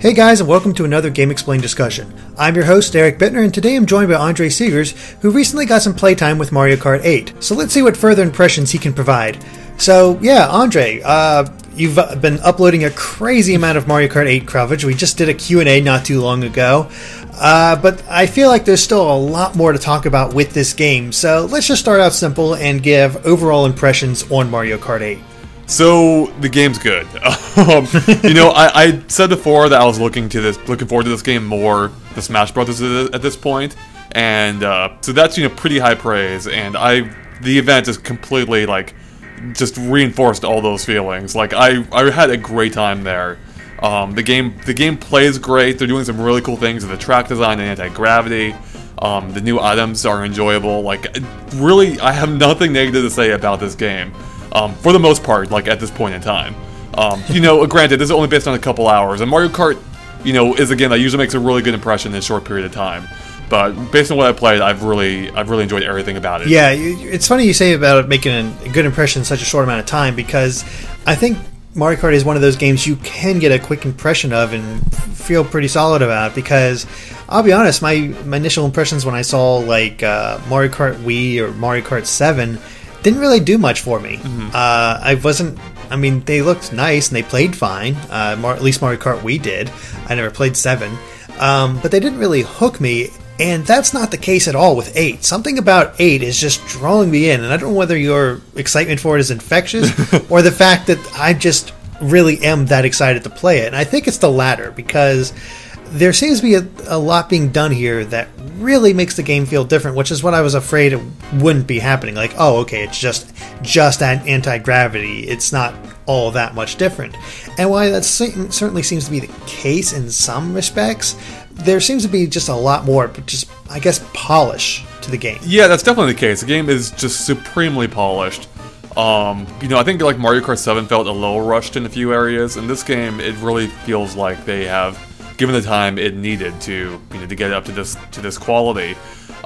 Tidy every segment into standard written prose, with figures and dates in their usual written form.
Hey guys, and welcome to another GameXplain discussion. I'm your host, Eric Bittner, and today I'm joined by Andre Seegers, who recently got some playtime with Mario Kart 8. So let's see what further impressions he can provide. So yeah, Andre, you've been uploading a crazy amount of Mario Kart 8 coverage. We just did a Q&A not too long ago. But I feel like there's still a lot more to talk about with this game. So let's just start out simple and give overall impressions on Mario Kart 8. So the game's good. I said before that I was looking forward to this game more than Smash Brothers at this point, and so that's pretty high praise. And the event is completely just reinforced all those feelings. I had a great time there. The game plays great. They're doing some really cool things with the track design and anti-gravity. The new items are enjoyable. Really, I have nothing negative to say about this game. For the most part, at this point in time. Granted, this is only based on a couple hours, and Mario Kart, is a game that usually makes a really good impression in a short period of time. But based on what I played, I've really enjoyed everything about it. Yeah, it's funny you say about it making a good impression in such a short amount of time, because I think Mario Kart is one of those games you can get a quick impression of and feel pretty solid about, because I'll be honest, my initial impressions when I saw Mario Kart Wii or Mario Kart 7 didn't really do much for me. They looked nice and they played fine. At least Mario Kart Wii did. I never played 7. But they didn't really hook me, and that's not the case at all with 8. Something about 8 is just drawing me in, and I don't know whether your excitement for it is infectious or the fact that I just really am that excited to play it. And I think it's the latter, because there seems to be a lot being done here that really makes the game feel different, which is what I was afraid it wouldn't be happening. It's just anti-gravity. It's not all that much different. And while that certainly seems to be the case in some respects, there seems to be just a lot more, just, I guess, polish to the game. Yeah, that's definitely the case. The game is just supremely polished. I think Mario Kart 7 felt a little rushed in a few areas. In this game, it really feels like they have given the time it needed to get it up to this quality.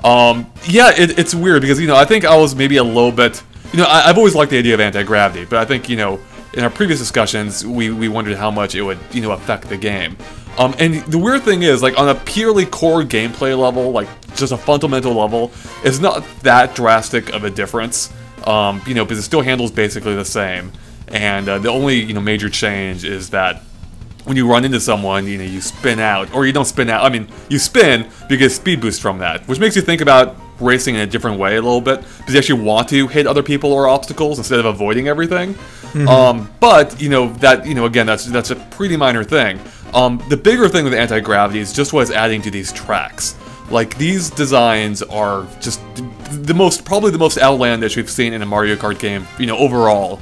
It's weird because I think I was maybe a little bit I've always liked the idea of anti-gravity, but I think in our previous discussions we wondered how much it would affect the game. And the weird thing is, on a purely core gameplay level, just a fundamental level, it's not that drastic of a difference. Because it still handles basically the same, and the only major change is that when you run into someone, you spin out, or you don't spin out. You spin, but you get a speed boost from that, which makes you think about racing in a different way a little bit, because you actually want to hit other people or obstacles instead of avoiding everything. But again, that's a pretty minor thing. The bigger thing with anti-gravity is just what it's adding to these tracks. These designs are just probably the most outlandish we've seen in a Mario Kart game, overall.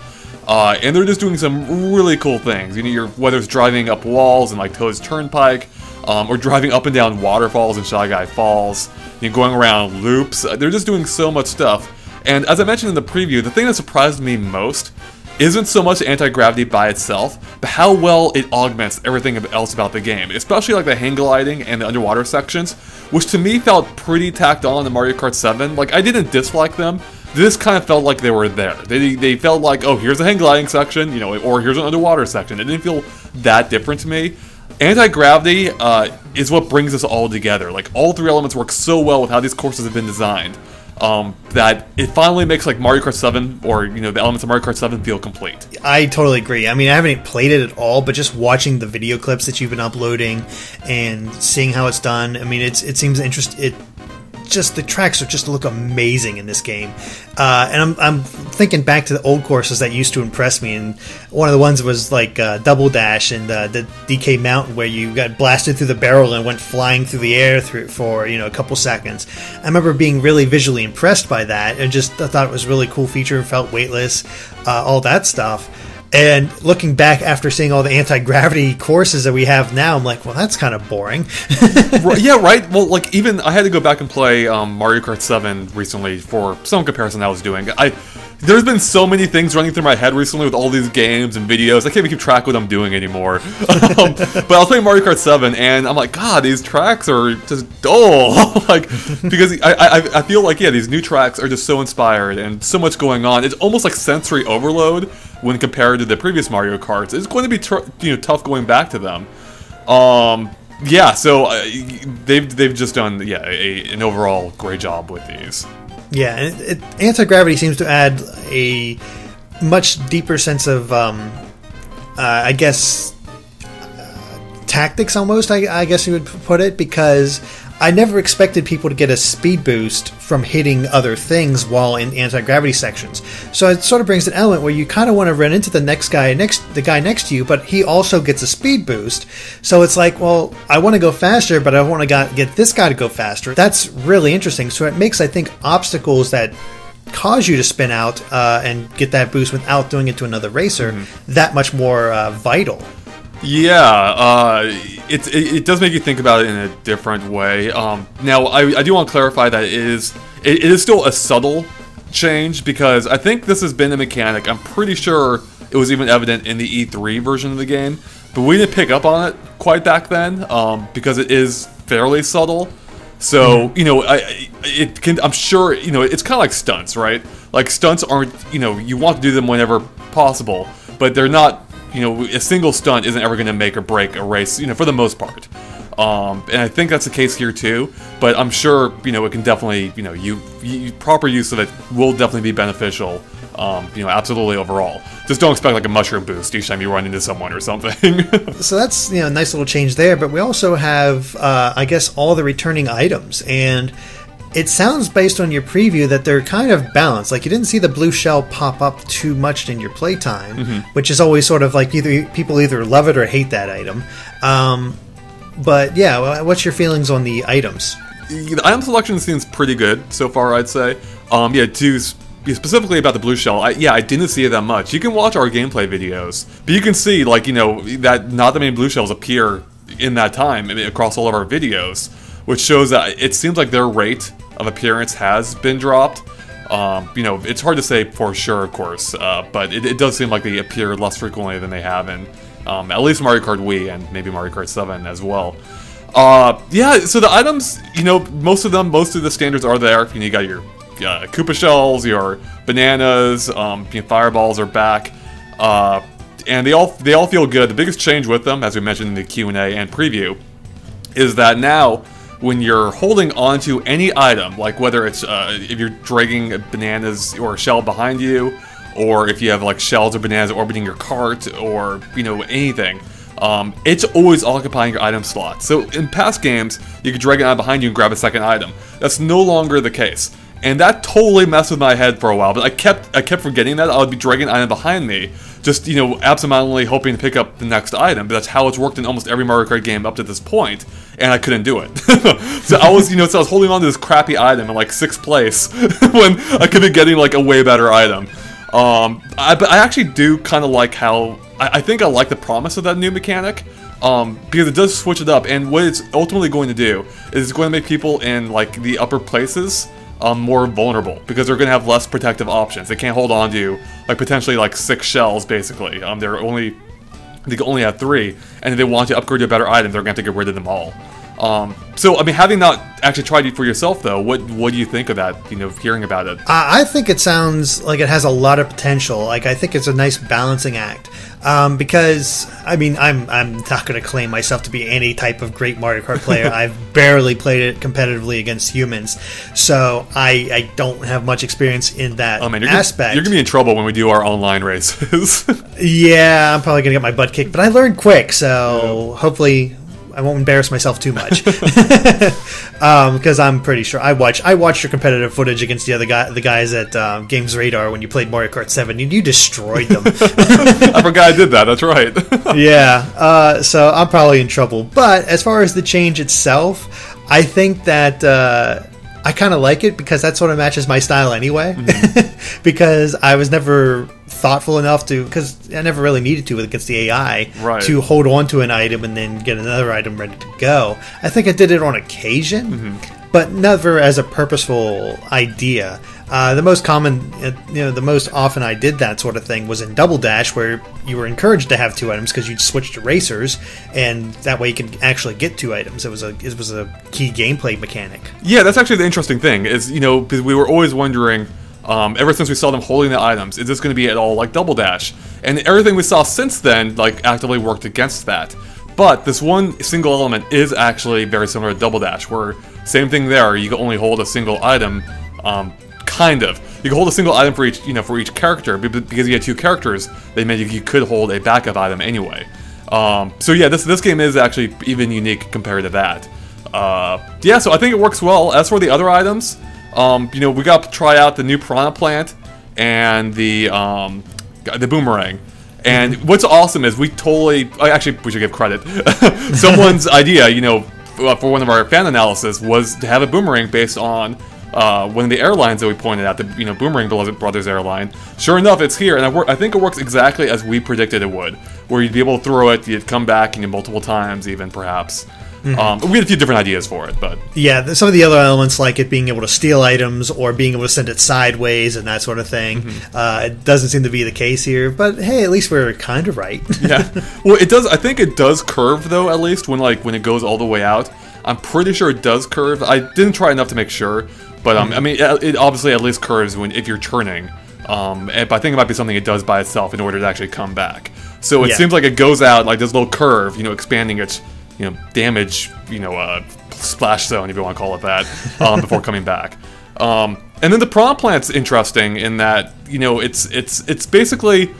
And they're just doing some really cool things. Whether it's driving up walls in Toad's Turnpike, or driving up and down waterfalls in Shy Guy Falls, going around loops. They're just doing so much stuff. And as I mentioned in the preview, the thing that surprised me most isn't so much anti-gravity by itself, but how well it augments everything else about the game, especially the hang gliding and the underwater sections, which to me felt pretty tacked on in Mario Kart 7. I didn't dislike them. This kind of felt like they were there. They felt like, oh, here's a hang gliding section, or here's an underwater section. It didn't feel that different to me. Anti-gravity is what brings us all together. All three elements work so well with how these courses have been designed, that it finally makes Mario Kart 7, or the elements of Mario Kart 7 feel complete. I totally agree. I haven't played it at all, but just watching the video clips that you've been uploading and seeing how it's done, it seems interesting. Just the tracks just look amazing in this game, and I'm thinking back to the old courses that used to impress me, and one of the ones was Double Dash and the DK Mountain, where you got blasted through the barrel and went flying through the air for a couple seconds. I remember being really visually impressed by that, and I thought it was a really cool feature, felt weightless, all that stuff. And looking back after seeing all the anti-gravity courses that we have now, I'm like, well, that's kind of boring. Yeah, right? Well, even I had to go back and play Mario Kart 7 recently for some comparison I was doing. There's been so many things running through my head recently with all these games and videos. I can't even keep track of what I'm doing anymore. But I was playing Mario Kart 7, and I'm like, God, these tracks are just dull. Because I feel these new tracks are just so inspired and so much going on. It's almost like sensory overload when compared to the previous Mario Karts. It's going to be tough going back to them. Yeah, so they've just done an overall great job with these. Yeah, and anti-gravity seems to add a much deeper sense of, I guess, tactics almost, I guess you would put it, because I never expected people to get a speed boost from hitting other things while in anti-gravity sections. So it sort of brings an element where you kind of want to run into the guy next to you, but he also gets a speed boost. So it's like, well, I want to go faster, but I want to get this guy to go faster. That's really interesting. So it makes, I think, obstacles that cause you to spin out and get that boost without doing it to another racer that much more vital. Yeah, it does make you think about it in a different way. Now, I do want to clarify that it is still a subtle change, because I think this has been a mechanic. I'm pretty sure it was even evident in the E3 version of the game, but we didn't pick up on it quite back then, because it is fairly subtle. So, I'm sure, it's kind of like stunts, right? Like, stunts aren't, you want to do them whenever possible, but they're not, a single stunt isn't ever going to make or break a race, for the most part. And I think that's the case here too, but I'm sure, it can definitely, proper use of it will definitely be beneficial, absolutely overall. Just don't expect like a mushroom boost each time you run into someone or something. So that's, a nice little change there, but we also have, I guess, all the returning items, and it sounds based on your preview that they're kind of balanced. Like, you didn't see the blue shell pop up too much in your playtime, which is always sort of like people either love it or hate that item. But yeah, what's your feelings on the items? The item selection seems pretty good so far, I'd say. Specifically about the blue shell, I didn't see it that much. You can watch our gameplay videos, but you can see, like, that not that many blue shells appear in that time across all of our videos, which shows that it seems like their rate of appearance has been dropped. It's hard to say for sure, of course, but it does seem like they appear less frequently than they have in at least Mario Kart Wii and maybe Mario Kart 7 as well. So the items, most of the standards are there. You got your Koopa shells, your bananas, fireballs are back, and they all feel good. The biggest change with them, as we mentioned in the Q&A and preview, is that now when you're holding onto any item, like whether it's if you're dragging bananas or a shell behind you, or if you have like shells or bananas orbiting your cart, or anything, it's always occupying your item slot. So in past games, you could drag an item behind you and grab a second item. That's no longer the case. And that totally messed with my head for a while, but I kept forgetting that. I would be dragging an item behind me, just, absentmindedly hoping to pick up the next item, but that's how it's worked in almost every Mario Kart game up to this point, and I couldn't do it. So I was, I was holding on to this crappy item in, like, 6th place, when I could be getting, like, a way better item. But I actually do kind of like how, I think I like the promise of that new mechanic, because it does switch it up, and what it's ultimately going to do is it's going to make people in, like, the upper places more vulnerable, because they're going to have less protective options. They can't hold on to, like, potentially, like, 6 shells, basically. They can only have 3, and if they want to upgrade to a better item, they're going to have to get rid of them all. So, I mean, having not actually tried it for yourself, though, what do you think of that, hearing about it? I think it sounds like it has a lot of potential. Like, I think it's a nice balancing act. Because, I mean, I'm not going to claim myself to be any type of great Mario Kart player. I've barely played it competitively against humans, so I don't have much experience in that aspect. You're going to be in trouble when we do our online races. Yeah, I'm probably going to get my butt kicked, but I learned quick, so hopefully I won't embarrass myself too much. Because I'm pretty sure I watched your competitive footage against the guys at Games Radar when you played Mario Kart 7, and you destroyed them. I forgot I did that. That's right. Yeah. So I'm probably in trouble. But as far as the change itself, I think that I kind of like it, because that sort of matches my style anyway. Because I was never thoughtful enough to, because I never really needed to against the AI, to hold on to an item and then get another item ready to go. I think I did it on occasion, but never as a purposeful idea. The most common, the most often I did that sort of thing was in Double Dash, where you were encouraged to have 2 items because you'd switch to racers, and that way you could actually get 2 items. It was a key gameplay mechanic. Yeah, that's actually the interesting thing, is, because we were always wondering, ever since we saw them holding the items, is this going to be at all like Double Dash? And everything we saw since then, like, actively worked against that. But this one single element is actually very similar to Double Dash, where same thing there. You can only hold a single item, kind of. You can hold a single item for each, for each character, because you had 2 characters. They meant you could hold a backup item anyway. So yeah, this game is actually even unique compared to that. Yeah, so I think it works well. As for the other items, we got to try out the new Piranha Plant and the Boomerang. And what's awesome is we should give credit. Someone's idea, for one of our fan analysis was to have a Boomerang based on one of the airlines that we pointed out, the Boomerang Brothers airline. Sure enough, it's here, and I think it works exactly as we predicted it would, where you'd be able to throw it, you'd come back, multiple times even, perhaps. We had a few different ideas for it, but... Yeah, some of the other elements, like it being able to steal items or being able to send it sideways and that sort of thing, it doesn't seem to be the case here, but hey, at least we're kind of right. Yeah. Well, it does. I think it does curve, though, at least, when it goes all the way out. I'm pretty sure it does curve. I didn't try enough to make sure, but it obviously at least curves if you're turning. But I think it might be something it does by itself in order to actually come back. So it seems like it goes out like this little curve, expanding its... damage, splash zone, if you want to call it that, before coming back. And then the Piranha Plant's interesting in that, it's basically,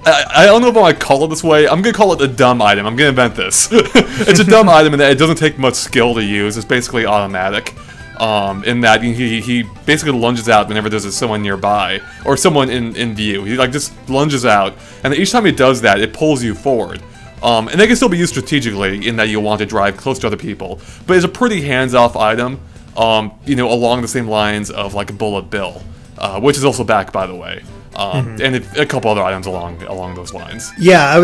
I don't know if I want to call it this way. I'm going to call it a dumb item. I'm going to invent this. It's a dumb item in that it doesn't take much skill to use. It's basically automatic. In that he basically lunges out whenever there's someone nearby, or someone in view. He just lunges out, and each time he does that, it pulls you forward. And they can still be used strategically in that you'll want to drive close to other people. But it's a pretty hands-off item, along the same lines of like a Bullet Bill, which is also back, by the way. And a couple other items along those lines. Yeah,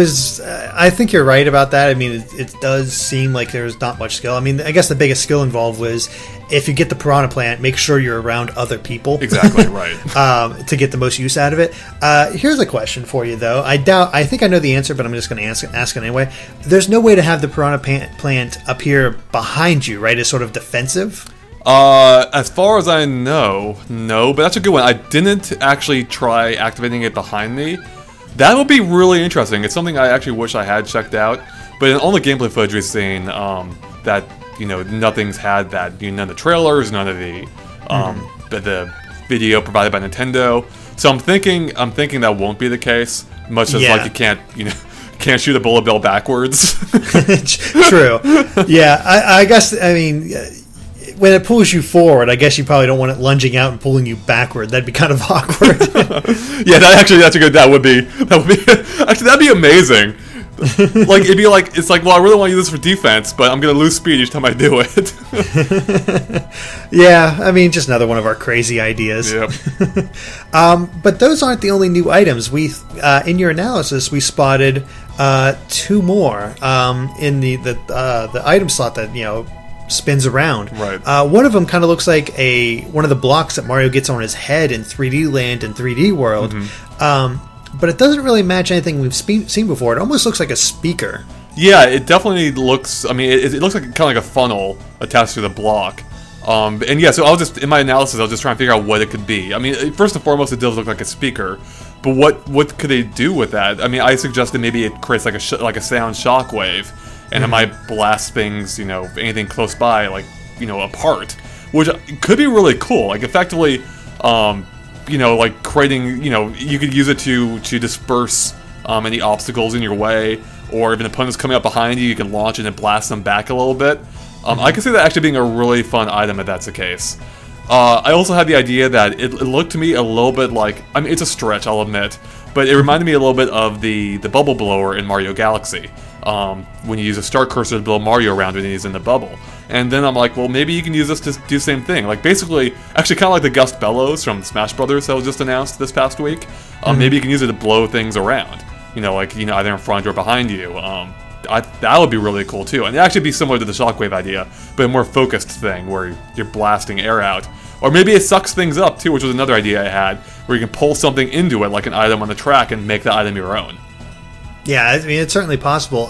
I think you're right about that. I mean, it does seem like there's not much skill. I mean, I guess the biggest skill involved was if you get the Piranha Plant, make sure you're around other people. Exactly, right. To get the most use out of it. Here's a question for you, though. I think I know the answer, but I'm just going to ask it anyway. There's no way to have the Piranha Plant appear behind you, right? As sort of defensive? As far as I know, no, but that's a good one. I didn't actually try activating it behind me. That would be really interesting. It's something I actually wish I had checked out, but in all the gameplay footage we've seen, that, nothing's had that, none of the trailers, none of the video provided by Nintendo. So I'm thinking that won't be the case, much as like you can't shoot a bullet bill backwards. True. Yeah, I guess, I mean... when it pulls you forward, I guess you probably don't want it lunging out and pulling you backward. That'd be kind of awkward. Yeah, that would be actually that'd be amazing. Like it'd be like well, I really want to use this for defense, but I'm gonna lose speed each time I do it. Yeah, I mean, just another one of our crazy ideas. Yep. But those aren't the only new items. We in your analysis we spotted 2 more in the item slot that spins around. Right. One of them kind of looks like one of the blocks that Mario gets on his head in 3D Land and 3D World. But it doesn't really match anything we've seen before. It almost looks like a speaker. Yeah, it definitely looks. I mean, it looks like kind of like a funnel attached to the block. And yeah, so in my analysis, I was just trying to figure out what it could be. I mean, first and foremost, it does look like a speaker. But what could they do with that? I mean, I suggested maybe it creates like a sound shockwave. And it might blast things, anything close by, like, apart. Which could be really cool. Like, effectively, like creating, you could use it to disperse any obstacles in your way. Or if an opponent's coming up behind you, you can launch it and blast them back a little bit. I can see that actually being a really fun item if that's the case. I also had the idea that it looked to me a little bit like, I mean, it's a stretch, I'll admit. But it reminded me a little bit of the bubble blower in Mario Galaxy. When you use a start cursor to blow Mario around when he's in the bubble. And then I'm like, well, maybe you can use this to do the same thing. Like, basically, actually kind of like the Gust Bellows from Smash Brothers that was just announced this past week. Maybe you can use it to blow things around. Either in front or behind you. That would be really cool, too. And it'd actually be similar to the Shockwave idea, but a more focused thing where you're blasting air out. Or maybe it sucks things up, too, which was another idea I had, where you can pull something into it, like an item on the track, and make the item your own. Yeah, I mean, it's certainly possible.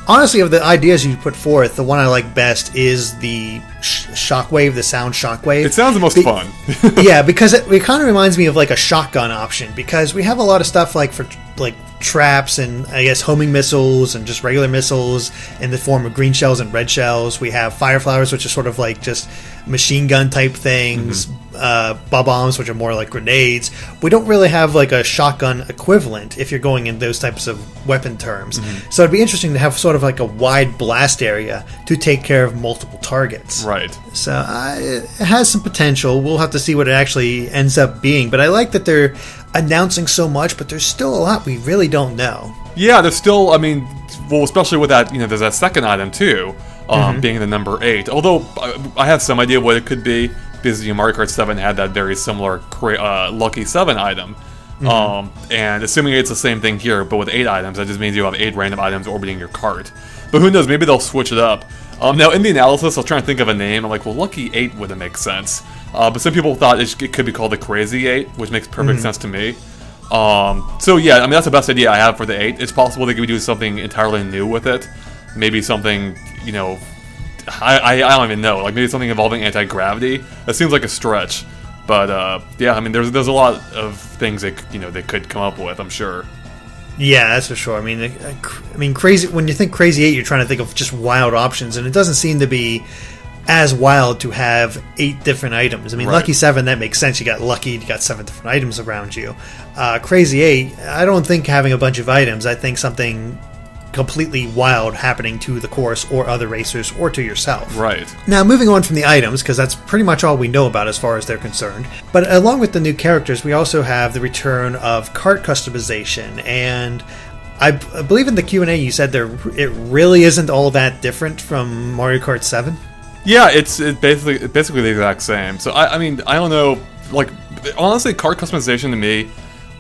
Honestly, of the ideas you put forth, the one I like best is the shockwave, the sound shockwave. It sounds the most fun. Yeah, because it kind of reminds me of like a shotgun option, because we have a lot of stuff like for like traps and I guess homing missiles and just regular missiles in the form of green shells and red shells. We have fire flowers, which are sort of like just machine gun type things. Bob-ombs, which are more like grenades. We don't really have like a shotgun equivalent if you're going in those types of weapon terms. So it'd be interesting to have sort of like a wide blast area to take care of multiple targets. Right. So it has some potential. We'll have to see what it actually ends up being. But I like that they're announcing so much, but there's still a lot we really don't know. Yeah, there's still, I mean, well, especially with that, there's that second item too, being the number 8. Although I have some idea what it could be, because Mario Kart 7 had that very similar Lucky 7 item. And assuming it's the same thing here, but with 8 items, that just means you have 8 random items orbiting your cart. But who knows, maybe they'll switch it up. Now, in the analysis, I was trying to think of a name. I'm like, well, Lucky 8 wouldn't make sense. But some people thought it could be called the Crazy 8, which makes perfect sense to me. So yeah, I mean, that's the best idea I have for the 8. It's possible they could do something entirely new with it. Maybe something, I don't even know. Like maybe something involving anti-gravity. That seems like a stretch. But yeah, I mean, there's a lot of things that they could come up with, I'm sure. Yeah, that's for sure. I mean, crazy. When you think Crazy 8, you're trying to think of just wild options, and it doesn't seem to be as wild to have 8 different items. I mean, right. Lucky 7, that makes sense. You got lucky, you got 7 different items around you. Crazy 8, I don't think having a bunch of items. I think something completely wild happening to the course or other racers or to yourself. Right. Now, moving on from the items, because that's pretty much all we know about as far as they're concerned. But along with the new characters, we also have the return of cart customization, and I believe in the Q&A you said it really isn't all that different from Mario Kart 7? Yeah, it's basically the exact same. So I mean, I don't know, like, honestly, cart customization to me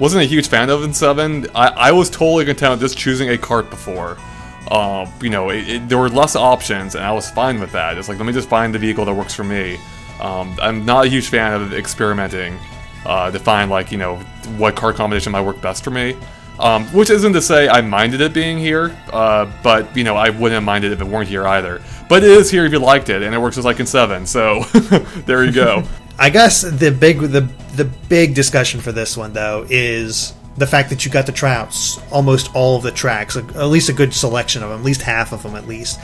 wasn't a huge fan of in 7. I was totally content with just choosing a cart before. There were less options, and I was fine with that. It's like, let me just find the vehicle that works for me. I'm not a huge fan of experimenting to find, like, what cart combination might work best for me. Which isn't to say I minded it being here, but, I wouldn't have minded if it weren't here either. But it is here if you liked it, and it works just like in 7, so there you go. I guess the big discussion for this one, though, is the fact that you got to try out almost all of the tracks, at least a good selection of them, at least half of them, at least.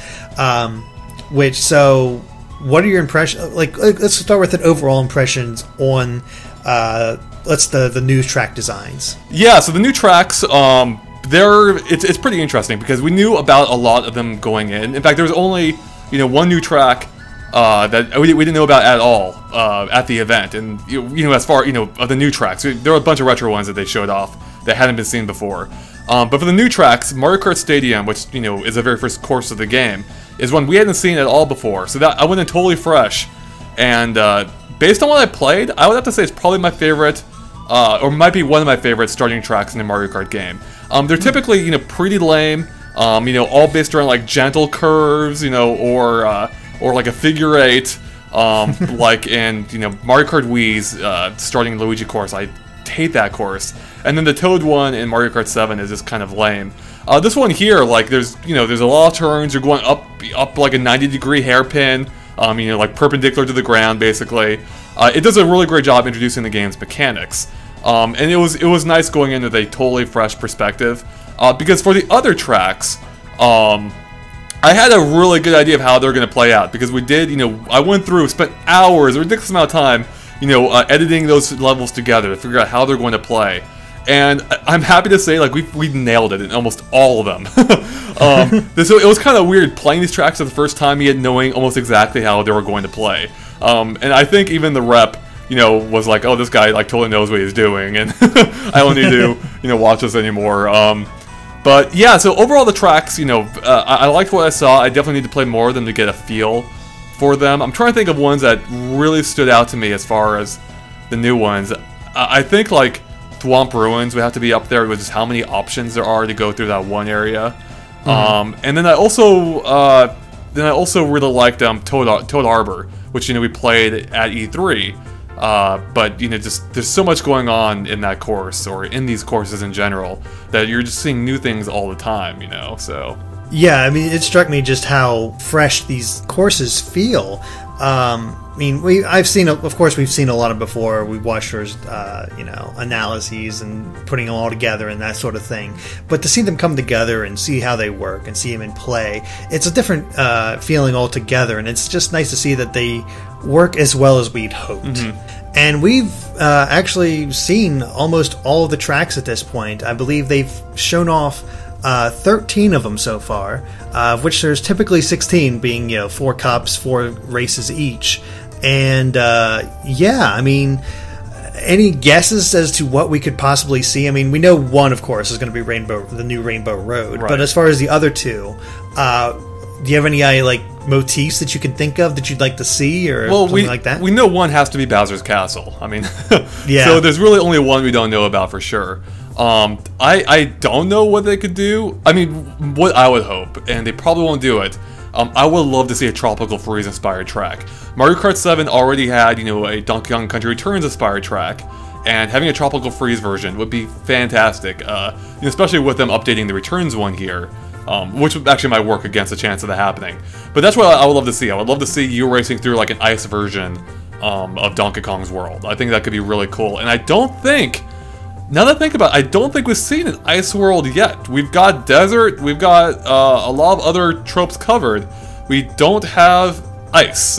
What are your impressions? Like, let's start with an overall impressions on the new track designs. Yeah, so the new tracks, it's pretty interesting because we knew about a lot of them going in. In fact, there was only one new track that we didn't know about at all at the event, and as far of the new tracks, there were a bunch of retro ones that they showed off that hadn't been seen before. But for the new tracks, Mario Kart Stadium, which is the very first course of the game, is one we hadn't seen at all before. So that I went in totally fresh, and based on what I played, I would have to say it's probably my favorite, or might be one of my favorite starting tracks in the Mario Kart game. They're typically pretty lame, all based around like gentle curves, or like a figure 8, like in Mario Kart Wii's starting Luigi course. I hate that course. And then the Toad one in Mario Kart 7 is just kind of lame. This one here, like there's a lot of turns. You're going up like a 90-degree hairpin, like perpendicular to the ground basically. It does a really great job introducing the game's mechanics. And it was nice going in with a totally fresh perspective. Because for the other tracks, I had a really good idea of how they're going to play out, because we did, I went through, spent hours, a ridiculous amount of time, editing those levels together to figure out how they're going to play. And I'm happy to say, like, we nailed it in almost all of them. So it was kind of weird playing these tracks for the first time, yet knowing almost exactly how they were going to play. And I think even the rep, was like, oh, this guy, like, totally knows what he's doing, and I don't need to, watch this anymore. But yeah, so overall the tracks, I liked what I saw. I definitely need to play more of them to get a feel for them. I'm trying to think of ones that really stood out to me as far as the new ones. I think like Thwomp Ruins would have to be up there with just how many options there are to go through that one area. And then I also really liked Toad Harbor, which we played at E3. But just there's so much going on in that course, or in these courses in general, that you're just seeing new things all the time, so. Yeah, I mean, it struck me just how fresh these courses feel. mean, I've seen, of course, we've seen a lot of before. We've watched their, analyses and putting them all together and that sort of thing. But to see them come together and see how they work and see them in play, it's a different feeling altogether. And it's just nice to see that they work as well as we'd hoped. Mm-hmm. And we've actually seen almost all of the tracks at this point. I believe they've shown off 13 of them so far, of which there's typically 16, being 4 cups, 4 races each. And I mean, any guesses as to what we could possibly see? I mean, we know one, of course, is going to be the new Rainbow Road. Right. But as far as the other two, do you have any motifs that you can think of that you'd like to see, or something like that? We know one has to be Bowser's Castle. I mean, yeah. So there's really only one we don't know about for sure. I don't know what they could do. I mean, what I would hope, and they probably won't do it, I would love to see a Tropical Freeze inspired track. Mario Kart 7 already had, a Donkey Kong Country Returns inspired track, and having a Tropical Freeze version would be fantastic, especially with them updating the Returns one here, which actually might work against the chance of that happening. But that's what I would love to see. I would love to see you racing through like an ice version of Donkey Kong's world. I think that could be really cool, and I don't think... Now that I think about it, I don't think we've seen an ice world yet. We've got desert, we've got a lot of other tropes covered. We don't have ice.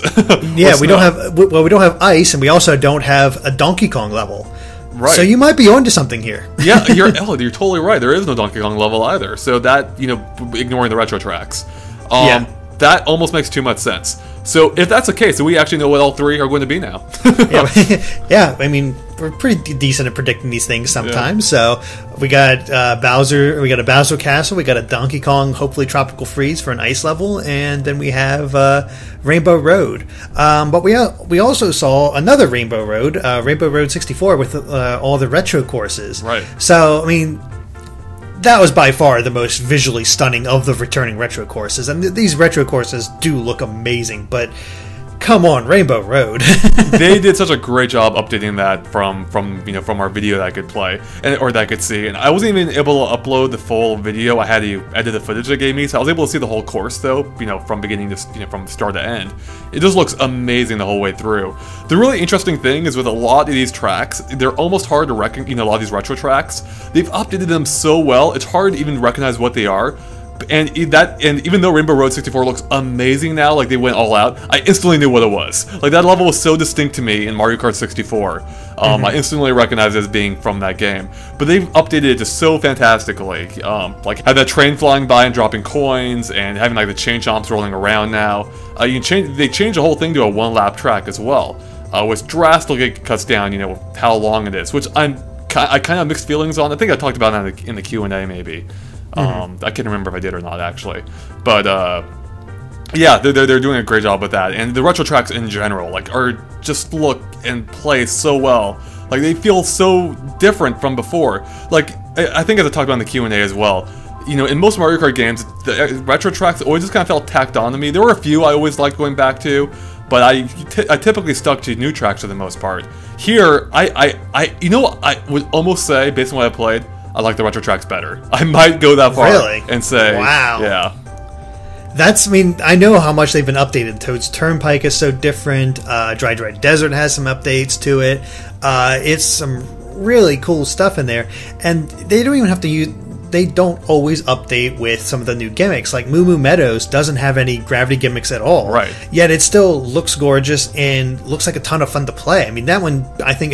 Yeah, we don't have ice, and we also don't have a Donkey Kong level. Right. So you might be onto something here. Yeah, you're totally right. There is no Donkey Kong level either. So that, ignoring the retro tracks. That almost makes too much sense. So if that's the case, then we actually know what all 3 are going to be now. Yeah, I mean, we're pretty decent at predicting these things sometimes. Yeah. So we got Bowser, we got a Bowser Castle, we got a Donkey Kong, hopefully Tropical Freeze for an ice level, and then we have Rainbow Road. But we also saw another Rainbow Road 64 with all the retro courses. Right. So, I mean... that was by far the most visually stunning of the returning retro courses, and these retro courses do look amazing, but come on, Rainbow Road. They did such a great job updating that from our video that I could play or that I could see, and I wasn't even able to upload the full video. I had to edit the footage they gave me, so I was able to see the whole course though, from beginning to from start to end. It just looks amazing the whole way through. The really interesting thing is with a lot of these tracks, they're almost hard to recognize. A lot of these retro tracks, they've updated them so well, it's hard to even recognize what they are. And even though Rainbow Road 64 looks amazing now, like they went all out, I instantly knew what it was. Like that level was so distinct to me in Mario Kart 64. I instantly recognized it as being from that game. But they've updated it just so fantastically. Like had that train flying by and dropping coins, and having like the chain chomps rolling around now. They changed the whole thing to a 1-lap track as well, which drastically cuts down, how long it is. Which I kind of have mixed feelings on. I think I talked about that in the Q&A maybe. I can't remember if I did or not actually, but yeah, they're doing a great job with that, and the retro tracks in general are just look and play so well. Like they feel so different from before. Like I think as I talked about in the Q&A as well, in most Mario Kart games, the retro tracks always just kind of felt tacked on to me. There were a few I always liked going back to, but I typically stuck to new tracks for the most part. Here, I would almost say, based on what I played, I like the retro tracks better. I might go that far and say, wow. Yeah. I know how much they've been updated. Toad's Turnpike is so different. Dry Desert has some updates to it. It's some really cool stuff in there. And they don't even have to use... They don't always update with some of the new gimmicks. Like Moo Moo Meadows doesn't have any gravity gimmicks at all. Right. Yet it still looks gorgeous and looks like a ton of fun to play. I mean, that one, I think,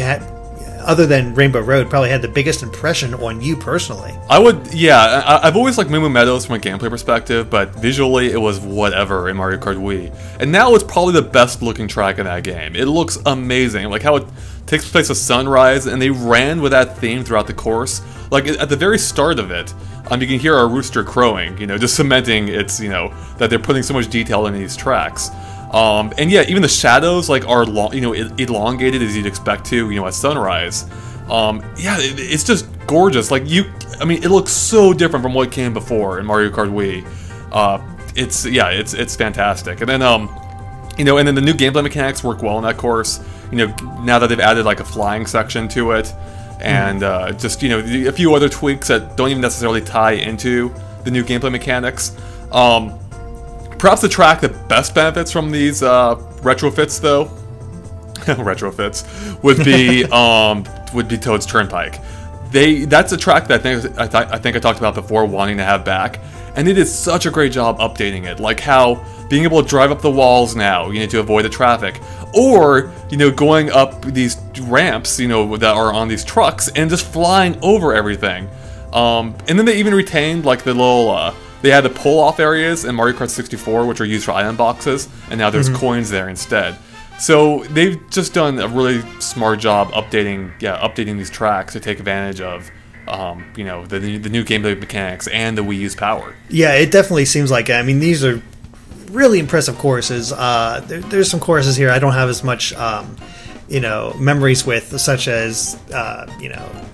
other than Rainbow Road, probably had the biggest impression on you personally. I've always liked Moo Moo Meadows from a gameplay perspective, but visually it was whatever in Mario Kart Wii. And now it's probably the best looking track in that game. It looks amazing, like how it takes place at sunrise, and they ran with that theme throughout the course. Like at the very start of it, you can hear a rooster crowing, just cementing its, that they're putting so much detail in these tracks. And yeah, even the shadows are elongated as you'd expect to, at sunrise. Yeah, it's just gorgeous. It looks so different from what came before in Mario Kart Wii. It's fantastic. And then and then the new gameplay mechanics work well in that course. Now that they've added a flying section to it, and just a few other tweaks that don't even necessarily tie into the new gameplay mechanics. Perhaps the track that best benefits from these retrofits, though, retrofits would be Toad's Turnpike. That's a track that I think I talked about before, wanting to have back, and they did such a great job updating it. Like how being able to drive up the walls now, to avoid the traffic, or going up these ramps, that are on these trucks and just flying over everything. And then they even retained like the little. They had the pull-off areas in Mario Kart 64, which are used for item boxes, and now there's coins there instead. So they've just done a really smart job updating these tracks to take advantage of, the new gameplay mechanics and the Wii U's power. Yeah, it definitely seems like it. I mean, these are really impressive courses. There's some courses here I don't have as much, memories with, such as,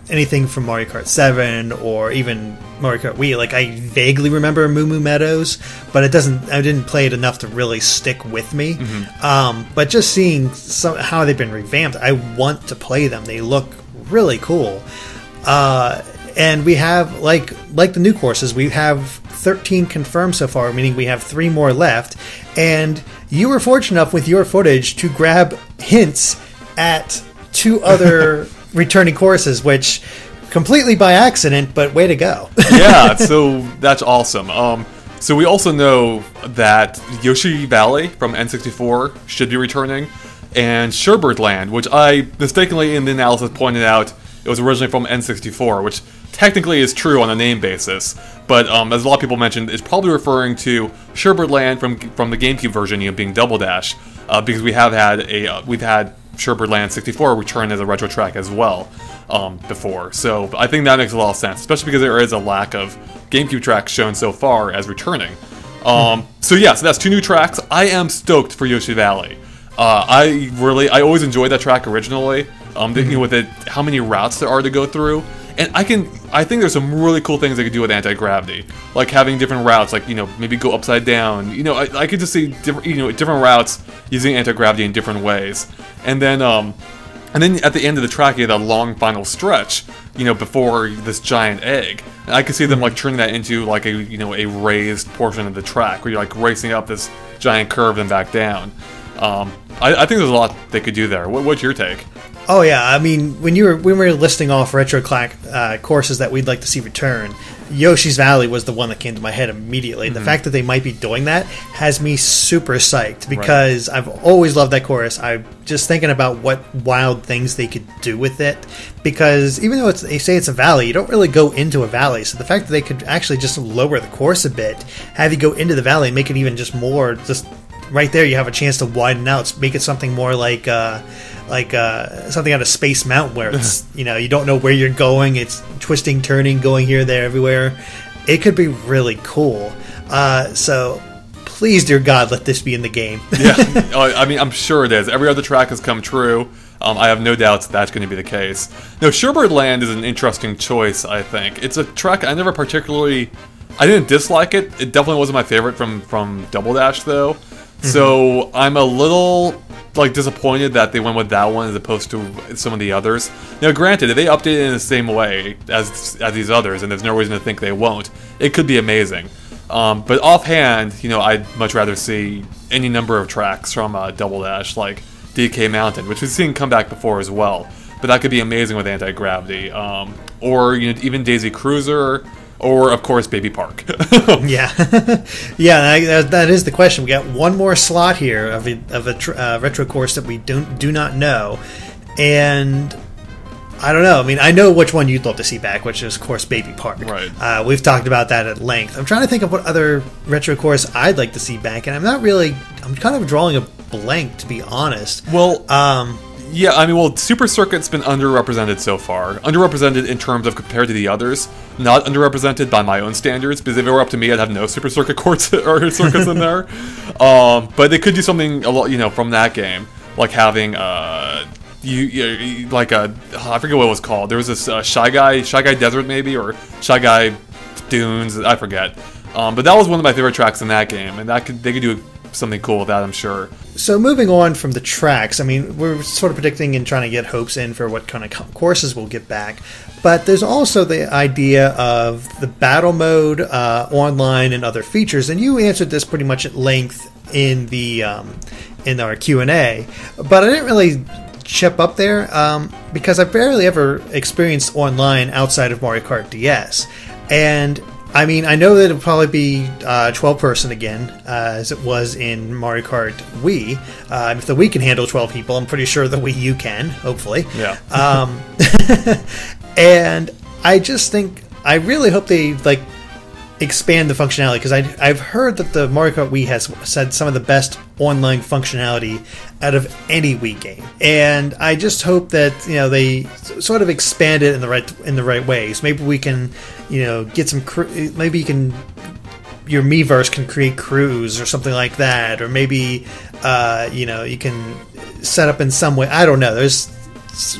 anything from Mario Kart 7 or even Mario Kart Wii. Like, I vaguely remember Moo Moo Meadows, but I didn't play it enough to really stick with me. But just seeing how they've been revamped, I want to play them. They look really cool. And we have, like the new courses, we have 13 confirmed so far, meaning we have 3 more left. And you were fortunate enough with your footage to grab hints at 2 other returning courses, which completely by accident, but way to go. Yeah, so that's awesome. So we also know that Yoshi Valley from N64 should be returning, and Sherbert Land, which I mistakenly in the analysis pointed out it was originally from N64, which technically is true on a name basis, but as a lot of people mentioned, it's probably referring to Sherbert Land from the GameCube version, being Double Dash, because we've had Sherbert Land 64 return as a retro track as well before. So I think that makes a lot of sense, especially because there is a lack of GameCube tracks shown so far as returning. So that's 2 new tracks. I am stoked for Yoshi Valley. I always enjoyed that track originally. Thinking with it, how many routes there are to go through, and I think there's some really cool things they could do with anti-gravity, like having different routes, like maybe go upside down. I could just see different routes using anti-gravity in different ways, and then at the end of the track you have that long final stretch, before this giant egg. And I could see them like turning that into like a raised portion of the track where you're like racing up this giant curve and back down. I think there's a lot they could do there. What's your take? Oh yeah, I mean, when we were listing off retro courses that we'd like to see return, Yoshi's Valley was the one that came to my head immediately. The fact that they might be doing that has me super psyched, because I've always loved that course. I'm just thinking about what wild things they could do with it, because even though they say it's a valley, you don't really go into a valley. So the fact that they could actually just lower the course a bit, have you go into the valley, and make it even just more, just right there you have a chance to widen out, make it something more like something out of Space Mountain, where it's you don't know where you're going, it's twisting, turning, going here, there, everywhere. It could be really cool. So please, dear God, let this be in the game. Yeah, I mean, I'm sure it is. Every other track has come true. I have no doubts that's going to be the case. No, Sherbert Land is an interesting choice, I think. It's a track I didn't dislike it. It definitely wasn't my favorite from Double Dash, though. So I'm a little disappointed that they went with that one as opposed to some of the others. Now, granted, if they update it in the same way as these others, and there's no reason to think they won't, it could be amazing. But offhand, I'd much rather see any number of tracks from Double Dash, like DK Mountain, which we've seen come back before as well. But that could be amazing with anti-gravity, or even Daisy Cruiser. Or, of course, Baby Park. Yeah. That is the question. We got one more slot here of a retro course that we do not know. And I don't know. I mean, I know which one you'd love to see back, which is, of course, Baby Park. Right. We've talked about that at length. I'm trying to think of what other retro course I'd like to see back, and I'm kind of drawing a blank, to be honest. Well, yeah, I mean, Super Circuit's been underrepresented so far. Underrepresented in terms of compared to the others. Not underrepresented by my own standards, because if it were up to me, I'd have no Super Circuit courts or circuits in there. But they could do something a lot, from that game, like having I forget what it was called. There was this Shy Guy Desert maybe, or Shy Guy Dunes. I forget. But that was one of my favorite tracks in that game, and they could do something cool with that, I'm sure. So moving on from the tracks, I mean, we're sort of predicting and trying to get hopes in for what kind of courses we'll get back. But there's also the idea of the battle mode, online, and other features. And you answered this pretty much at length in the in our Q&A. But I didn't really chip up there because I've barely ever experienced online outside of Mario Kart DS. And I mean, I know that it'll probably be 12-person again, as it was in Mario Kart Wii. If the Wii can handle 12 people, I'm pretty sure the Wii U can, hopefully. Yeah. And I just think, I really hope they expand the functionality, because I've heard that the Mario Kart Wii has said some of the best online functionality out of any Wii game, and I just hope that they sort of expand it in the right ways. Maybe we can get some maybe you can, your Miiverse can create crews or something like that, or maybe you can set up in some way. I don't know. There's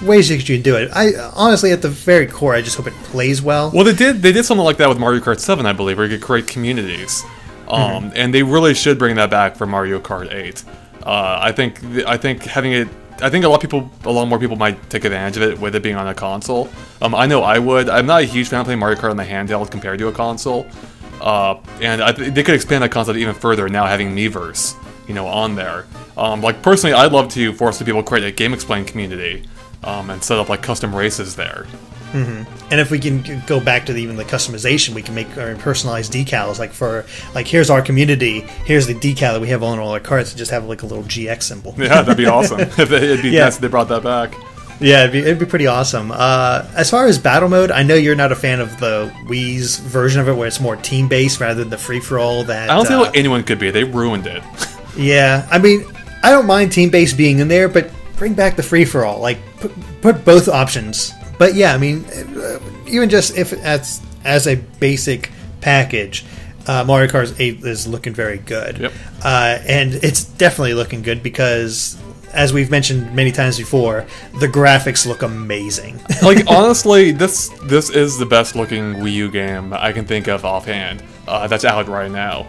ways you can do it. I honestly, at the very core, I just hope it plays well. Well, they did something like that with Mario Kart 7, I believe, where you could create communities, and they really should bring that back for Mario Kart 8. I think having it. I think a lot more people might take advantage of it with it being on a console. I know I would. I'm not a huge fan of playing Mario Kart on the handheld compared to a console, and they could expand that concept even further now having Miiverse, on there. Personally, I'd love to force the people to create a GameXplain community. And set up custom races there. And if we can go back to even the customization, we can make our personalized decals. Here's our community. Here's the decal that we have on all our carts. And just have a little GX symbol. Yeah, that'd be awesome. It'd be nice if they brought that back. Yeah, it'd be pretty awesome. As far as battle mode, I know you're not a fan of the Wii's version of it, where it's more team based rather than the free for all. That I don't think anyone could be. They ruined it. Yeah, I mean, I don't mind team based being in there, but bring back the free for all. Put both options. But yeah, I mean, even just if as a basic package, Mario Kart 8 is looking very good. Yep. And it's definitely looking good because, as we've mentioned many times before, the graphics look amazing. Honestly, this is the best looking Wii U game I can think of offhand that's out right now.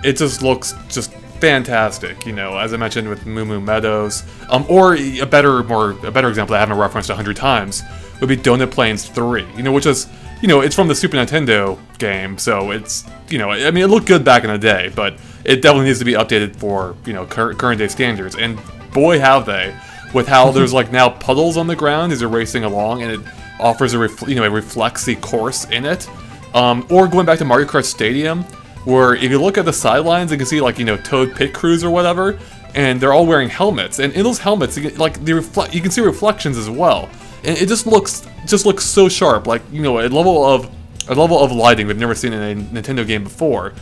It just looks just fantastic, as I mentioned with Moo Moo Meadows. Or a better example that I haven't referenced 100 times would be Donut Plains 3, which is, it's from the Super Nintendo game, so it's, I mean, it looked good back in the day, but it definitely needs to be updated for, current day standards, and boy have they, with how there's now puddles on the ground as you're racing along, and it offers a reflexy course in it. Or going back to Mario Kart Stadium, where if you look at the sidelines, you can see Toad Pit Crews or whatever, and they're all wearing helmets. And in those helmets, you can see reflections as well, and it just looks so sharp, a level of lighting we've never seen in a Nintendo game before.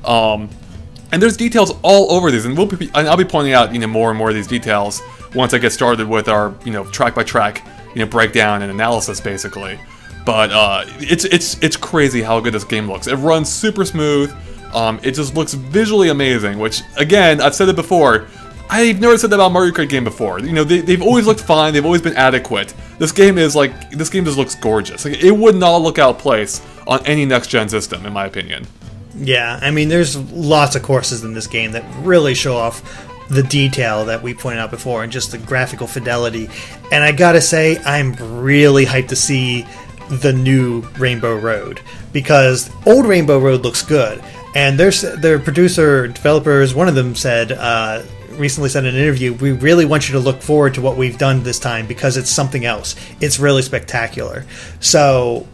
And there's details all over these, and I'll be pointing out more and more of these details once I get started with our track by track breakdown and analysis, basically. But it's crazy how good this game looks. It runs super smooth. It just looks visually amazing, which, again, I've said it before, I've never said that about Mario Kart game before. They've always looked fine, they've always been adequate. This game just looks gorgeous. It would not look out of place on any next-gen system, in my opinion. Yeah, I mean, there's lots of courses in this game that really show off the detail that we pointed out before, and just the graphical fidelity. And I gotta say, I'm really hyped to see the new Rainbow Road, because old Rainbow Road looks good. And their producer, developers, one of them recently said in an interview, we really want you to look forward to what we've done this time because it's something else. It's really spectacular. So,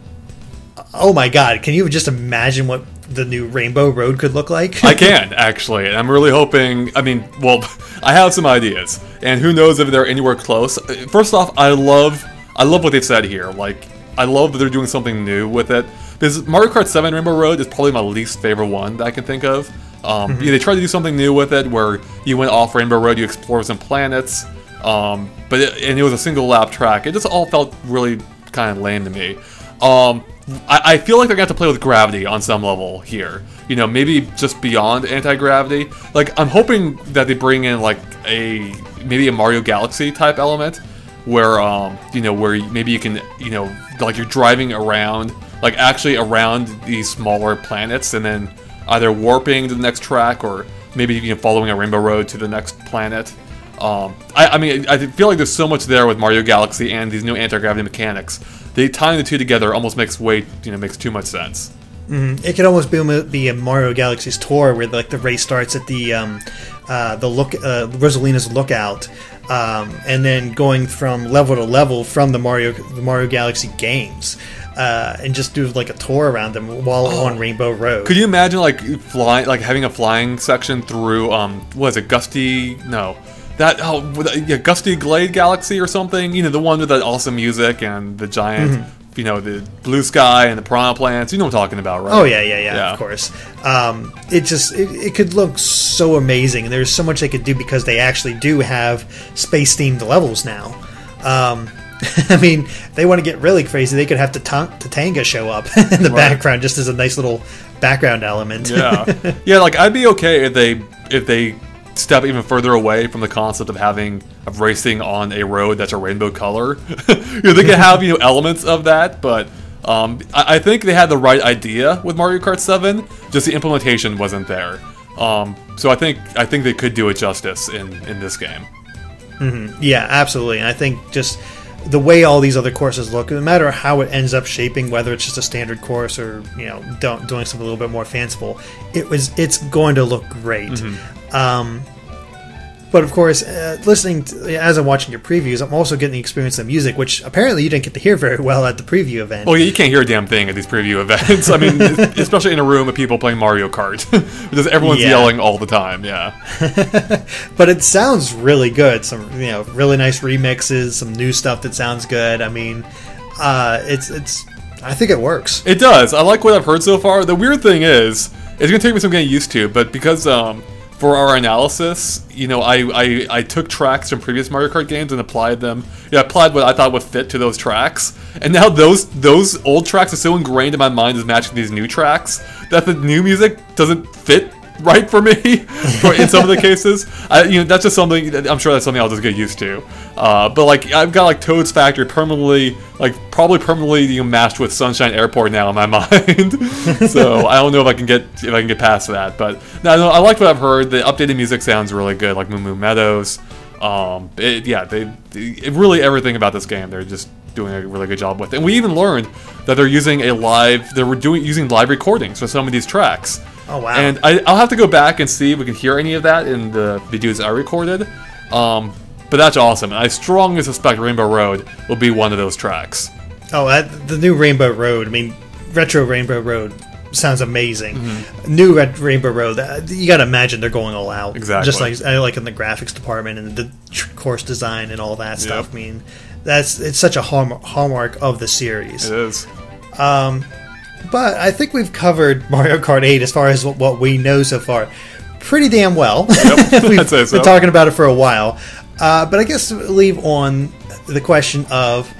oh my god, can you just imagine what the new Rainbow Road could look like? I can, actually. And I'm really hoping, I have some ideas. And who knows if they're anywhere close. First off, I love what they've said here. I love that they're doing something new with it. Because Mario Kart 7 Rainbow Road is probably my least favorite one that I can think of. They tried to do something new with it, where you went off Rainbow Road, you explored some planets, and it was a single lap track. It just all felt really kind of lame to me. I feel like they're going to have to play with gravity on some level here. Maybe just beyond anti-gravity. I'm hoping that they bring in maybe a Mario Galaxy type element, where where maybe you can you're driving around, actually around these smaller planets, and then either warping to the next track, or maybe following a Rainbow Road to the next planet. I feel like there's so much there with Mario Galaxy and these new anti-gravity mechanics. Tying the two together almost makes too much sense. It could almost be a Mario Galaxy's tour where like the race starts at the Rosalina's lookout, and then going from level to level from the Mario Galaxy games, and just do like a tour around them while on Rainbow Road. Could you imagine like flying, like having a flying section through what is it, Gusty Glade Galaxy or something? You know, the one with that awesome music and the giant. You know, the blue sky and the piranha plants. You know what I'm talking about, right? Oh, yeah, of course. It could look so amazing, and there's so much they could do because they actually do have space-themed levels now. I mean, they want to get really crazy, they could have Tatanga show up in the background just as a nice little background element. Yeah, like, I'd be okay if they step even further away from the concept of racing on a road that's a rainbow color. You know, they can have, you know, elements of that, but I think they had the right idea with Mario Kart 7. Just the implementation wasn't there. So I think they could do it justice in this game. Yeah, absolutely. And I think just the way all these other courses look, no matter how it ends up shaping, whether it's just a standard course or, you know, doing something a little bit more fanciful, it's going to look great. But of course, as I'm watching your previews, I'm also getting the experience of music, which apparently you didn't get to hear very well at the preview event. Oh yeah, you can't hear a damn thing at these preview events. I mean, especially in a room of people playing Mario Kart, because everyone's yelling all the time. Yeah. But it sounds really good. Some, you know, really nice remixes, some new stuff that sounds good. I mean, it's. I think it works. It does. I like what I've heard so far. The weird thing is, it's gonna take me some getting used to, but because for our analysis, you know, I took tracks from previous Mario Kart games and applied them. Yeah, applied what I thought would fit to those tracks, and now those old tracks are so ingrained in my mind as matching these new tracks that the new music doesn't fit right for me. In some of the cases, that's just something. I'm sure that's something I'll just get used to. But like, I've got like Toad's Factory probably permanently matched with Sunshine Airport now in my mind. So I don't know if I can get past that. But no, I like what I've heard. The updated music sounds really good, like Moo Moo Meadows. Really everything about this game they're just doing a really good job with. And we even learned that they're using using live recordings for some of these tracks. Oh, wow. And I'll have to go back and see if we can hear any of that in the videos I recorded. But that's awesome. And I strongly suspect Rainbow Road will be one of those tracks. Oh, the new Rainbow Road. I mean, retro Rainbow Road sounds amazing. New Rainbow Road, you got to imagine they're going all out. Exactly. Just like in the graphics department and the course design and all that stuff. I mean, it's such a hallmark of the series. It is. But I think we've covered Mario Kart 8 as far as what we know so far pretty damn well. Yep, we've I'd say so. been talking about it for a while. But I guess leave on the question of,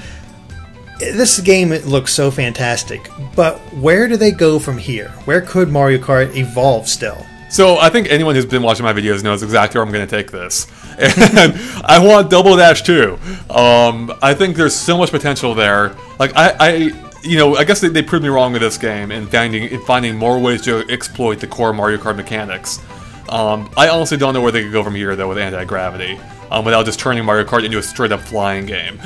this game looks so fantastic, but where do they go from here? Where could Mario Kart evolve still? So I think anyone who's been watching my videos knows exactly where I'm going to take this. And I want Double Dash 2. I think there's so much potential there. Like, I guess they proved me wrong with this game in finding more ways to exploit the core Mario Kart mechanics. I honestly don't know where they could go from here, though, with anti-gravity, without just turning Mario Kart into a straight-up flying game.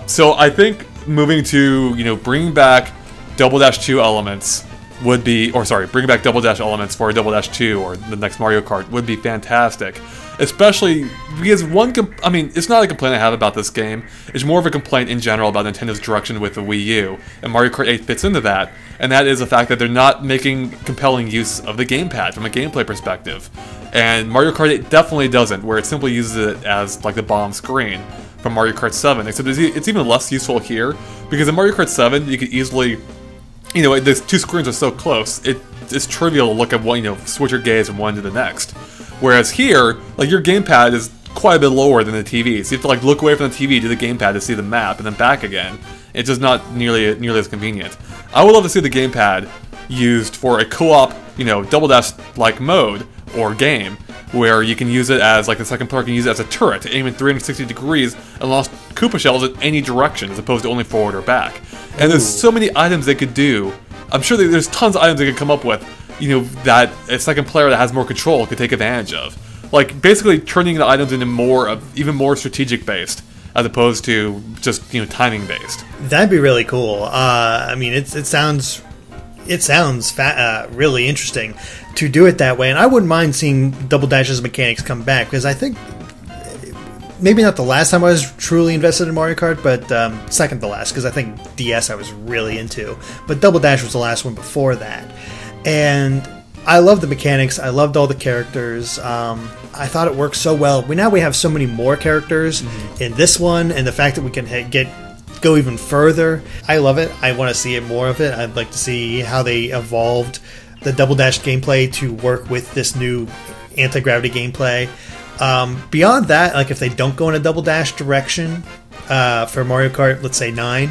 So I think moving to, bringing back Double Dash 2 elements bringing back Double Dash elements for Double Dash 2 or the next Mario Kart would be fantastic. Especially because it's not a complaint I have about this game. It's more of a complaint in general about Nintendo's direction with the Wii U, and Mario Kart 8 fits into that. And that is the fact that they're not making compelling use of the gamepad from a gameplay perspective. And Mario Kart 8 definitely doesn't, where it simply uses it as like the bottom screen from Mario Kart 7. Except it's even less useful here, because in Mario Kart 7 you could easily, the two screens are so close, it's trivial to look at one, switch your gaze from one to the next. Whereas here, like, your gamepad is quite a bit lower than the TV, so you have to look away from the TV to the gamepad to see the map, and then back again. It's just not nearly as convenient. I would love to see the gamepad used for a co-op, Double Dash-like mode or game, where you can use it as, the second player can use it as a turret to aim in 360 degrees and launch Koopa shells in any direction, as opposed to only forward or back. And there's so many items they could do. I'm sure there's tons of items they could come up with, that a second player that has more control could take advantage of. Like, basically turning the items into even more strategic based, as opposed to just, timing based. That'd be really cool. I mean, it sounds it sounds really interesting to do it that way, and I wouldn't mind seeing Double Dash's mechanics come back, because I think maybe not the last time I was truly invested in Mario Kart, but second to last, because I think DS I was really into, but Double Dash was the last one before that. And I love the mechanics, I loved all the characters, I thought it worked so well. Now we have so many more characters in this one, and the fact that we can go even further, I love it. I want to see it more of it. I'd like to see how they evolved the Double Dash gameplay to work with this new anti-gravity gameplay. Beyond that, like if they don't go in a Double Dash direction for Mario Kart, let's say 9,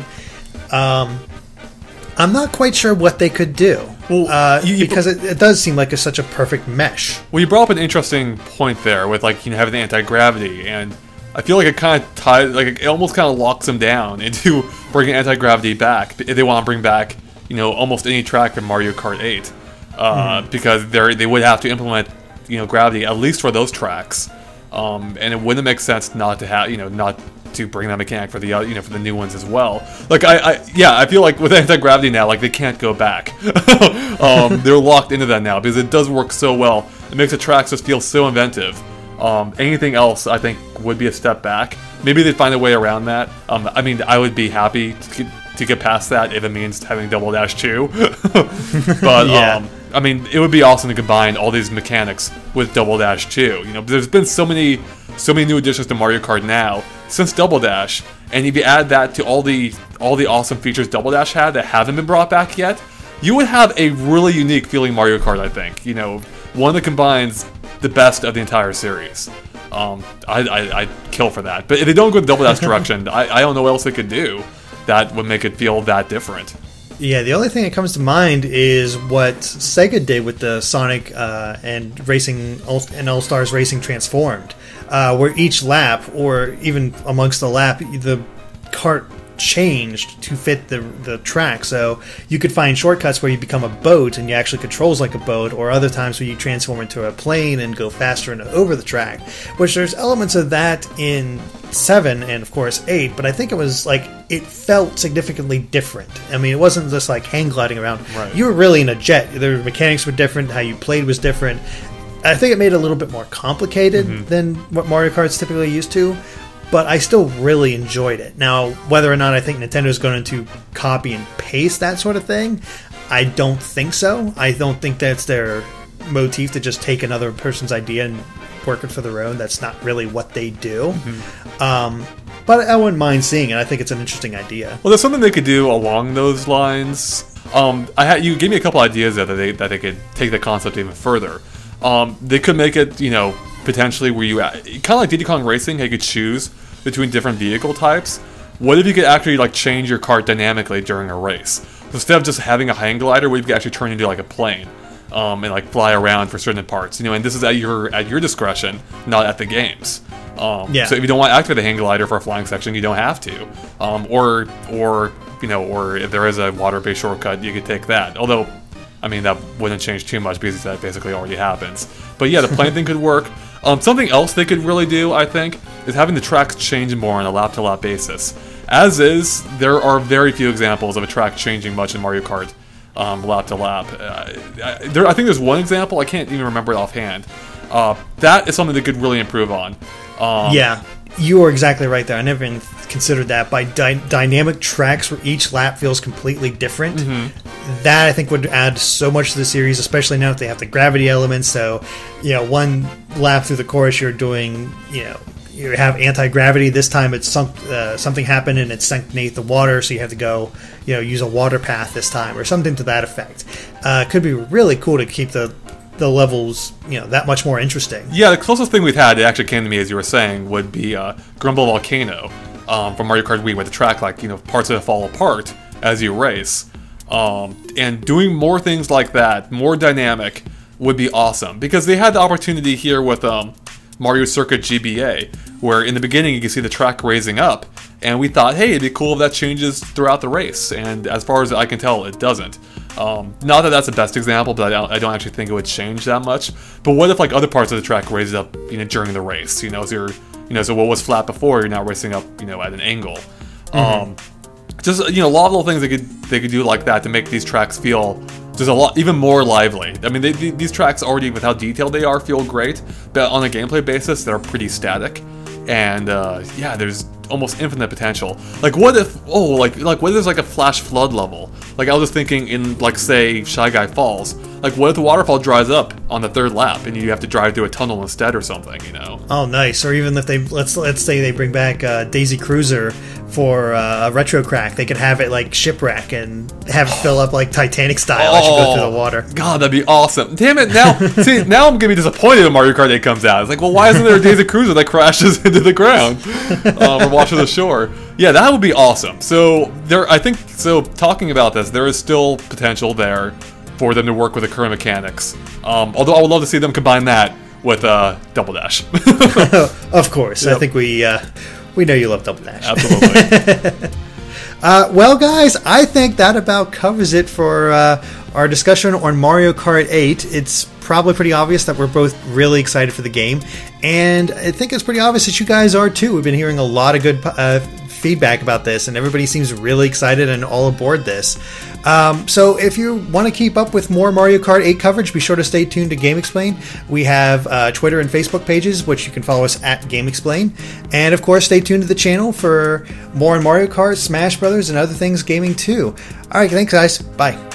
I'm not quite sure what they could do. Well, because it does seem like it's such a perfect mesh. Well, you brought up an interesting point there with like having the anti-gravity, and I feel like it kind of ties, like it almost kind of locks them down into bringing anti-gravity back if they want to bring back almost any track from Mario Kart 8, because they would have to implement gravity at least for those tracks, and it wouldn't make sense not to have not to bring that mechanic for the for the new ones as well. Like I feel like with anti-gravity now, like they can't go back. They're locked into that now because it does work so well. It makes the tracks just feel so inventive. Anything else I think would be a step back. Maybe they'd find a way around that. I mean, I would be happy to get past that if it means having Double Dash 2. But yeah. I mean, it would be awesome to combine all these mechanics with Double Dash 2. There's been so many new additions to Mario Kart now since Double Dash, and if you add that to all the awesome features Double Dash had that haven't been brought back yet, you would have a really unique feeling Mario Kart, I think. One that combines the best of the entire series. I'd kill for that. But if they don't go the Double Dash direction, I don't know what else they could do that would make it feel that different. Yeah, the only thing that comes to mind is what Sega did with the Sonic and Racing and All Stars Racing Transformed, where each lap, or even amongst the lap, the kart changed to fit the track. So you could find shortcuts where you become a boat and you actually controls like a boat, or other times where you transform into a plane and go faster and over the track, which there's elements of that in 7 and of course 8, but I think it was like it felt significantly different. I mean, it wasn't just like hang gliding around. Right. You were really in a jet. The mechanics were different, how you played was different. I think it made it a little bit more complicated than what Mario Kart's typically used to, but I still really enjoyed it. Now, whether or not I think Nintendo's going to copy and paste that sort of thing, I don't think so. I don't think that's their motif, to just take another person's idea and work it for their own. That's not really what they do. But I wouldn't mind seeing it. I think it's an interesting idea. Well, there's something they could do along those lines. You gave me a couple ideas there that they could take the concept even further. They could make it, potentially where you kind of like Diddy Kong Racing, how you could choose between different vehicle types. What if you could actually like change your kart dynamically during a race? So instead of just having a hang glider, what if you could actually turn into like a plane, and like fly around for certain parts? And this is at your discretion, not at the game's. So if you don't want to activate the hang glider for a flying section, you don't have to. Or if there is a water-based shortcut, you could take that. Although, I mean, that wouldn't change too much because that basically already happens. But yeah, the plane thing could work. Something else they could really do, I think, is having the tracks change more on a lap-to-lap basis. As is, there are very few examples of a track changing much in Mario Kart lap-to-lap. I think there's one example, I can't even remember it offhand. That is something they could really improve on. Yeah, you are exactly right there. I never even considered that. By dynamic tracks where each lap feels completely different, that I think would add so much to the series, especially now that they have the gravity elements. So, one lap through the course you're doing, you have anti-gravity. This time it's something happened and it sunk beneath the water, so you have to go, use a water path this time, or something to that effect. Could be really cool to keep the levels, that much more interesting. Yeah, the closest thing we've had, it actually came to me as you were saying, would be Grumble Volcano from Mario Kart Wii, where the track, parts of it fall apart as you race. And doing more things like that, more dynamic, would be awesome. Because they had the opportunity here with Mario Circuit GBA, where in the beginning you can see the track raising up, and we thought, hey, it'd be cool if that changes throughout the race, and as far as I can tell, it doesn't. Not that that's the best example, but I don't actually think it would change that much. But what if other parts of the track raised up, during the race? So so what was flat before, you're now racing up, at an angle. just a lot of little things they could do like that to make these tracks feel just a lot even more lively. I mean, these tracks already, with how detailed they are, feel great, but on a gameplay basis, they're pretty static. And yeah, there's almost infinite potential. Like, what if what if there's like a flash flood level? Like, I was just thinking in, like, say, Shy Guy Falls. Like, what if the waterfall dries up on the third lap and you have to drive through a tunnel instead or something? Oh, nice. Or even if they let's say they bring back Daisy Cruiser for a retro crack, they could have it like shipwreck and have it fill up like Titanic style as you go through the water. God, that'd be awesome. Damn it, now see, now I'm gonna be disappointed when Mario Kart 8 comes out. It's like, well, why isn't there a Daisy Cruiser that crashes into the ground or washes ashore? Yeah, that would be awesome. So talking about this, there is still potential there for them to work with the current mechanics. Although I would love to see them combine that with Double Dash. Of course. Yep. I think we know you love Double Dash. Absolutely. Well, guys, I think that about covers it for our discussion on Mario Kart 8. It's probably pretty obvious that we're both really excited for the game, and I think it's pretty obvious that you guys are too. We've been hearing a lot of good feedback about this, and everybody seems really excited and all aboard this. So if you want to keep up with more Mario Kart 8 coverage, be sure to stay tuned to GameXplain. We have Twitter and Facebook pages, which you can follow us at GameXplain. And of course, stay tuned to the channel for more on Mario Kart, Smash Brothers, and other things gaming too. Alright, thanks guys. Bye.